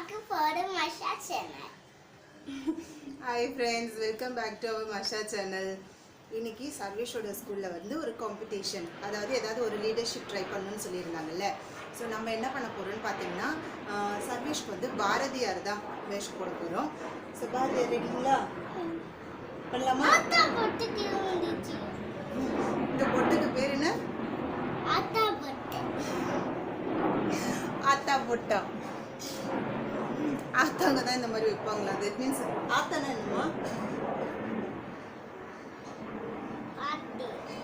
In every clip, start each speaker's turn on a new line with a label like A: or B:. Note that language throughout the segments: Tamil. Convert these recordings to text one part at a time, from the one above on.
A: Masha channel.
B: Hi friends, welcome back to our Masha channel. இன்னைக்கு சர்வேஷோட ஸ்கூல்ல வந்து ஒரு காம்படிஷன், அதாவது ஏதாவது ஒரு லீடர்ஷிப் ட்ரை பண்ணணும்னு சொல்லியிருந்தாங்கல்ல. ஸோ நம்ம என்ன பண்ண போறோம்னு பார்த்தீங்கன்னா, சர்வேஷ்க்கு வந்து பாரதியார் தான் வேஷம் போட போகிறோம். ஸோ பாரதியார் ரெடிங்களா? பண்ணலாமா? இந்த பொட்டுக்கு பேர் என்ன? ஆத்தா பொட்டா. ஆத்தாங்க தான் இந்த மாதிரி வைப்பாங்களா? தட் மீன்ஸ் ஆத்தானா என்னமா?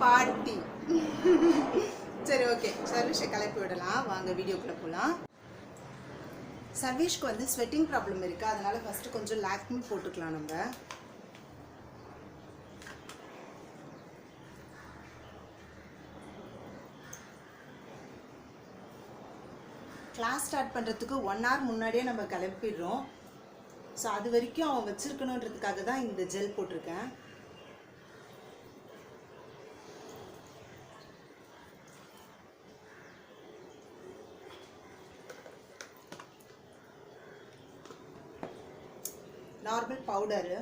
B: பாட்டி. சரி, ஓகே. சர்வேஷை கிளப்பி விடலாம், வாங்க வீடியோக்குள்ள போகலாம். சர்வேஷ்க்கு வந்து ஸ்வெட்டிங் ப்ராப்ளம் இருக்கு, அதனால ஃபர்ஸ்ட் கொஞ்சம் லாக்மி போட்டுக்கலாம். நம்ம கிளாஸ் ஸ்டார்ட் பண்ணுறதுக்கு 1 hour முன்னாடியே நம்ம கிளப்பிடுறோம். ஸோ அது வரைக்கும் அவன் வச்சிருக்கணுன்றதுக்காக தான் இந்த ஜெல் போட்டிருக்கேன். நார்மல் பவுடரு,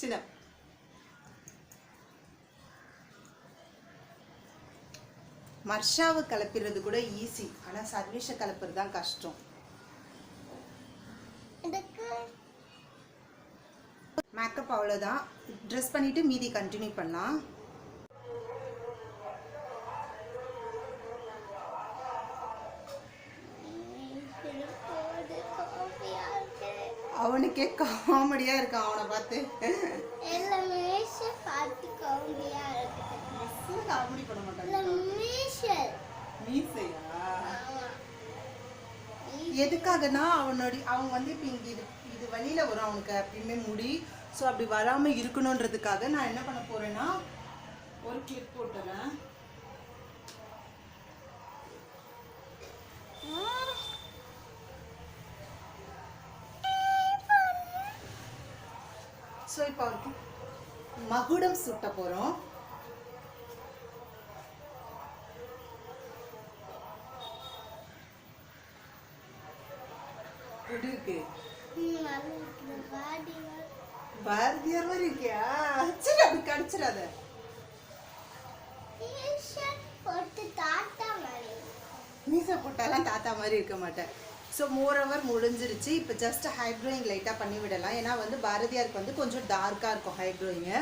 B: சின்ன மர்ஷாவை கலப்பிடுறது கூட ஈஸி, ஆனால் சர்வேஷை கலப்புறது தான் கஷ்டம். மேக்கப் அவ்வளோதான். ட்ரெஸ் பண்ணிட்டு மீதி கண்டினியூ பண்ணலாம். அவனுக்கே காமெடியா இருக்கான் அவனை பார்த்து. காமெடி பண்ண மாட்டாங்க. எதுக்காகனா அவன் வந்து இப்போ இங்கே இது வழியில வரும் அவனுக்கு எப்பயுமே முடி. ஸோ அப்படி வராமல் இருக்கணுன்றதுக்காக நான் என்ன பண்ண போறேன்னா ஒரு கிளிப் போட்டுறேன். ஸோ இப்போ அவருக்கு மகுடம் சுட்ட போகிறோம். இருக்கு பாரதியார் மாதிரி இருக்கியா? சரி, அப்படி கடிச்சிடாத. மீசை போட்டாலாம் தாத்தா மாதிரி இருக்க மாட்டேன். ஸோ மோரோவர் முடிஞ்சிருச்சு. இப்போ ஜஸ்ட் ஹைப்ரோயிங் லைட்டாக பண்ணி விடலாம். ஏன்னா வந்து பாரதியாருக்கு வந்து கொஞ்சம் டார்க்காக இருக்கும் ஹைப்ரோயிங்கு.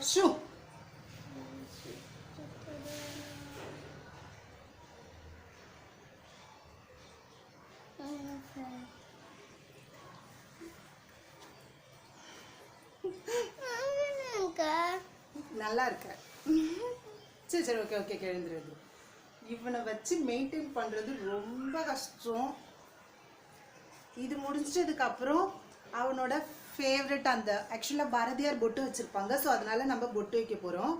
B: ஷூ நல்லா இருக்க. சரி சரி, ஓகே ஓகே, எழுந்துருது. இவனை வச்சு மெயின்டைன் பண்ணுறது ரொம்ப கஷ்டம். இது முடிஞ்சதுக்கு அப்புறம் அவனோட ஃபேவரட் அந்த ஆக்சுவலாக பாரதியார் பொட்டு வச்சுருப்பாங்க. ஸோ அதனால நம்ம பொட்டு வைக்க போகிறோம்.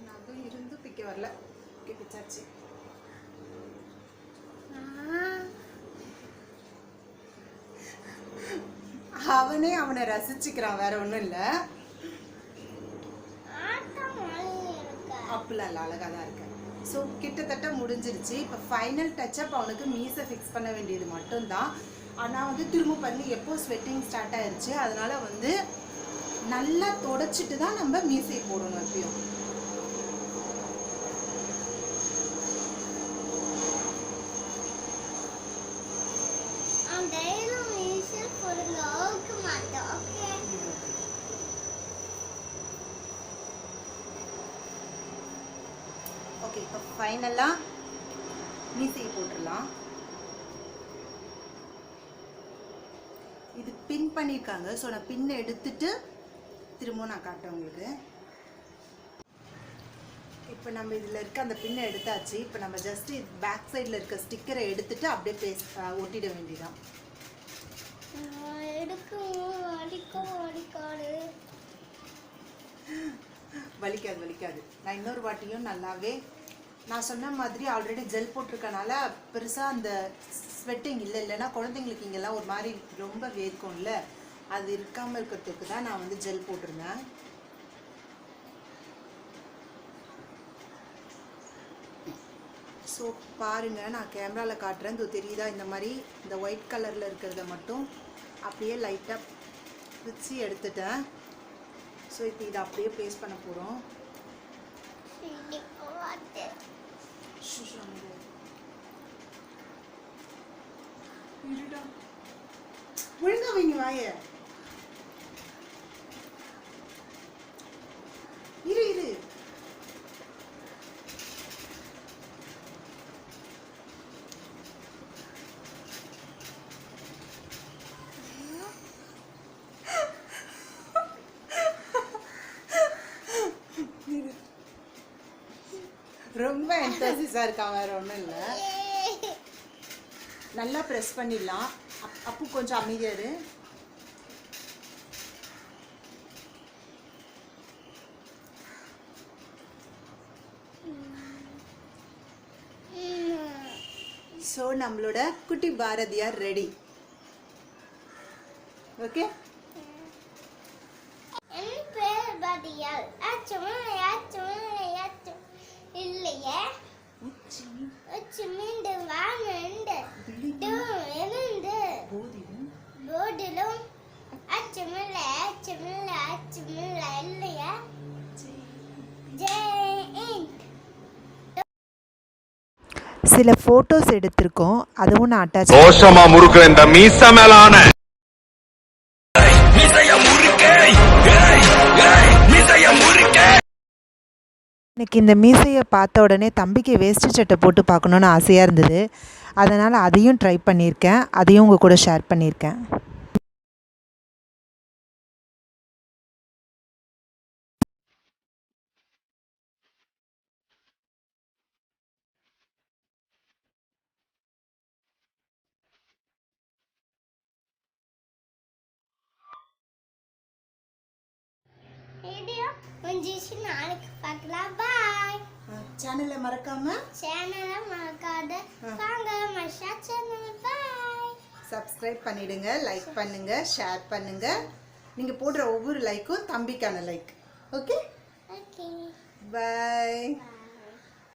B: நகை இருந்து பிக்க வரல. ஓகே, பிச்சாச்சு. அவனை ரசிச்சுக்கிறான், வேற ஒன்றும் இல்லை. அப்படிலாம் இல்லை, அழகாக தான் இருக்கேன். ஸோ கிட்டத்தட்ட முடிஞ்சிருச்சு. இப்போ ஃபைனல் டச்சப் அவனுக்கு மீசை ஃபிக்ஸ் பண்ண வேண்டியது மட்டும்தான். ஆனால் வந்து திரும்ப பண்ணி எப்போ ஸ்வெட்டிங் ஸ்டார்ட் ஆயிடுச்சு, அதனால வந்து நல்லா தொடச்சிட்டு தான் நம்ம மீசை போடணும் எப்பயும். ஓகே, இப்போ ஃபைனலாக மீசையை போட்டுடலாம். இது பின் பண்ணியிருக்காங்க. ஸோ நான் பின்னை எடுத்துட்டு திரும்ப நான் காட்டுறேன் உங்களுக்கு. இப்போ நம்ம இதில் இருக்க அந்த பின்னை எடுத்தாச்சு. இப்போ நம்ம ஜஸ்ட்டு பேக் சைடில் இருக்க ஸ்டிக்கரை எடுத்துட்டு அப்படியே ஒட்டிட வேண்டியதான். வலிக்காது வலிக்காது. நான் இன்னொரு வாட்டியும் நல்லாவே நான் சொன்ன மாதிரி ஆல்ரெடி ஜெல் போட்டிருக்கனால பெருசாக அந்த ஸ்வெட்டிங் இல்லை. இல்லைன்னா குழந்தைங்களுக்கு இங்கெல்லாம் ஒரு மாதிரி ரொம்ப வேர்க்கும்ல, அது இருக்காமல் இருக்கிறதுக்கு தான் நான் வந்து ஜெல் போட்டிருந்தேன். ஸோ பாருங்கள், நான் கேமராவில் காட்டுறேன். இது தெரியுதா? இந்த மாதிரி இந்த ஒயிட் கலரில் இருக்கிறத மட்டும் அப்படியே லைட்டாக பிரித்து எடுத்துட்டேன். ஸோ இப்போ இதை அப்படியே ப்ளேஸ் பண்ண போகிறோம். ஒழுங்கா வைங்க வாய. இரு இரு. ரொம்ப என்தூசியஸாக இருக்கா, வேற ஒன்றும் இல்லை. நல்லா ப்ரெஸ் பண்ணிடலாம். அப்பு கொஞ்சம் அமைதியாரு. ஸோ நம்மளோட குட்டி பாரதியார் ரெடி. ஓகே,
A: இல்லையே போதிலும் அச்சமில்ல அச்சமில்ல அச்சமில்ல இல்லையா.
B: சில ஃபோட்டோஸ் எடுத்திருக்கோம், அதுவும் நான் அட்டாச்
C: தோஷமா முறுக்குற இந்த மீச மேலான
B: எனக்கு இந்த மீசையை பார்த்த உடனே தம்பிக்கு வேஷ்டி சட்டை போட்டு பார்க்கணுன்னு ஆசையாக இருந்தது. அதனால் அதையும் ட்ரை பண்ணியிருக்கேன், அதையும் உங்கள் கூட ஷேர் பண்ணியிருக்கேன்.
A: வீடியோ முடிஞ்சிச்சு. நாளைக்கு பார்க்கலாம். பாய்.
B: சேனலை மறக்காம
A: வாங்க மஷா சேனல். பாய்.
B: சப்ஸ்கிரைப் பண்ணிடுங்க, லைக் பண்ணுங்க, ஷேர் பண்ணுங்க. நீங்கள் போடுற ஒவ்வொரு லைக்கும் தம்பிக்கான லைக். ஓகே,
A: ஓகே,
B: பாய்.